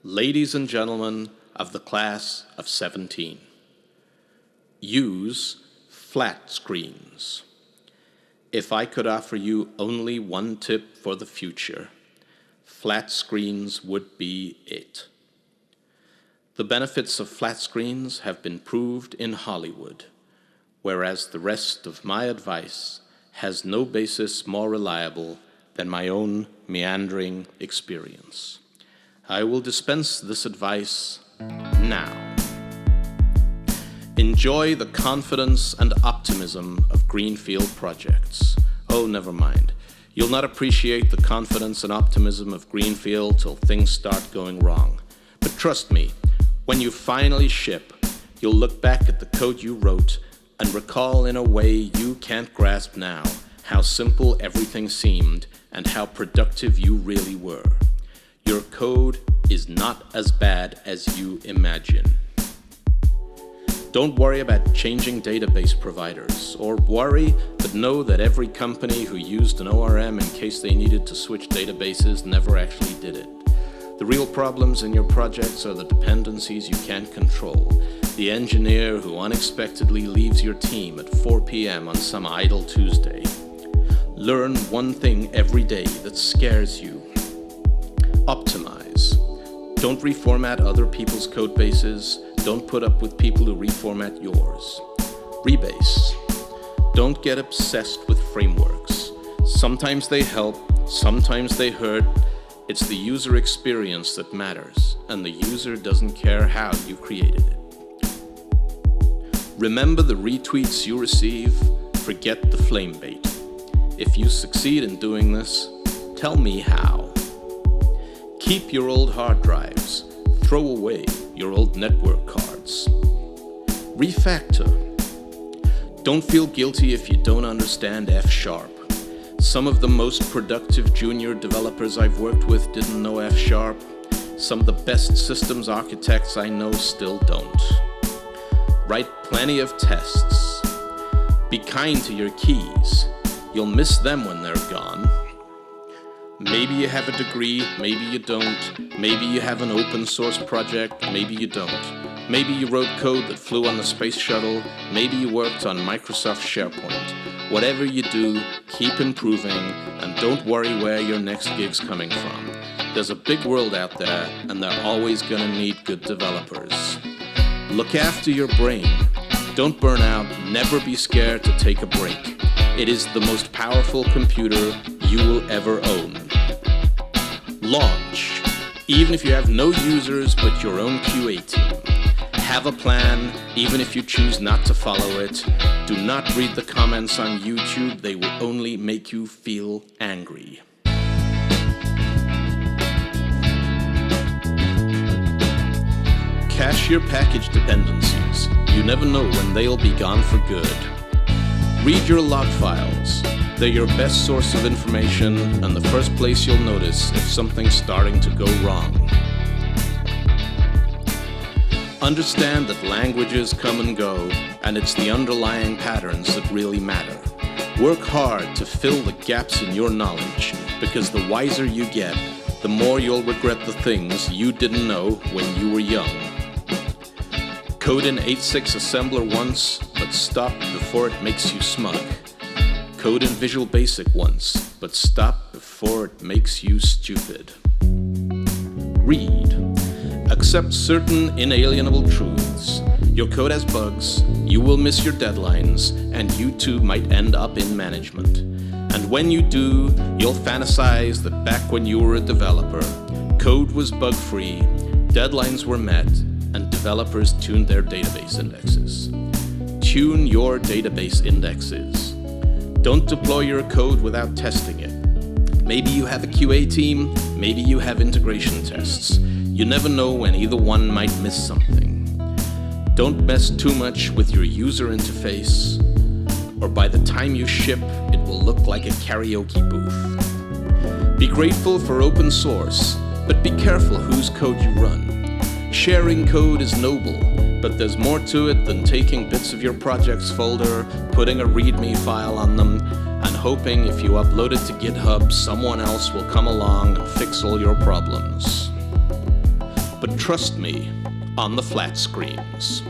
Ladies and gentlemen of the class of 17, use Flatscreens. If I could offer you only one tip for the future, Flatscreens would be it. The benefits of Flatscreens have been proved in Hollywood, whereas the rest of my advice has no basis more reliable than my own meandering experience. I will dispense this advice now. Enjoy the confidence and optimism of greenfield projects. Oh, never mind. You'll not appreciate the confidence and optimism of greenfield till things start going wrong. But trust me, when you finally ship, you'll look back at the code you wrote and recall in a way you can't grasp now how simple everything seemed and how productive you really were. Your code is not as bad as you imagine. Don't worry about changing database providers, or worry, but know that every company who used an ORM in case they needed to switch databases never actually did it. The real problems in your projects are the dependencies you can't control. The engineer who unexpectedly leaves your team at 4 p.m. on some idle Tuesday. Learn one thing every day that scares you. Optimize. Don't reformat other people's code bases. Don't put up with people who reformat yours. Rebase. Don't get obsessed with frameworks. Sometimes they help, sometimes they hurt. It's the user experience that matters, and the user doesn't care how you created it. Remember the retweets you receive, forget the flame bait. If you succeed in doing this, tell me how. Keep your old hard drives. Throw away your old network cards. Refactor. Don't feel guilty if you don't understand F#. Some of the most productive junior developers I've worked with didn't know F#. Some of the best systems architects I know still don't. Write plenty of tests. Be kind to your keys. You'll miss them when they're gone. Maybe you have a degree, maybe you don't. Maybe you have an open source project, maybe you don't. Maybe you wrote code that flew on the space shuttle. Maybe you worked on Microsoft SharePoint. Whatever you do, keep improving, and don't worry where your next gig's coming from. There's a big world out there, and they're always gonna need good developers. Look after your brain. Don't burn out, never be scared to take a break. It is the most powerful computer you will ever own. Launch. Even if you have no users but your own QA team. Have a plan, even if you choose not to follow it. Do not read the comments on YouTube, they will only make you feel angry. Cache your package dependencies. You never know when they'll be gone for good. Read your log files. They're your best source of information and the first place you'll notice if something's starting to go wrong. Understand that languages come and go, and it's the underlying patterns that really matter. Work hard to fill the gaps in your knowledge, because the wiser you get, the more you'll regret the things you didn't know when you were young. Code in 8.6 assembler once, but stop before it makes you smug. Code in Visual Basic once, but stop before it makes you stupid. Read. Accept certain inalienable truths. Your code has bugs, you will miss your deadlines, and you too might end up in management. And when you do, you'll fantasize that back when you were a developer, code was bug-free, deadlines were met, and developers tuned their database indexes. Tune your database indexes. Don't deploy your code without testing it. Maybe you have a QA team, maybe you have integration tests. You never know when either one might miss something. Don't mess too much with your user interface, or by the time you ship, it will look like a karaoke booth. Be grateful for open source, but be careful whose code you run. Sharing code is noble, but there's more to it than taking bits of your project's folder, putting a README file on them, and hoping if you upload it to GitHub, someone else will come along and fix all your problems. But trust me on the Flatscreens.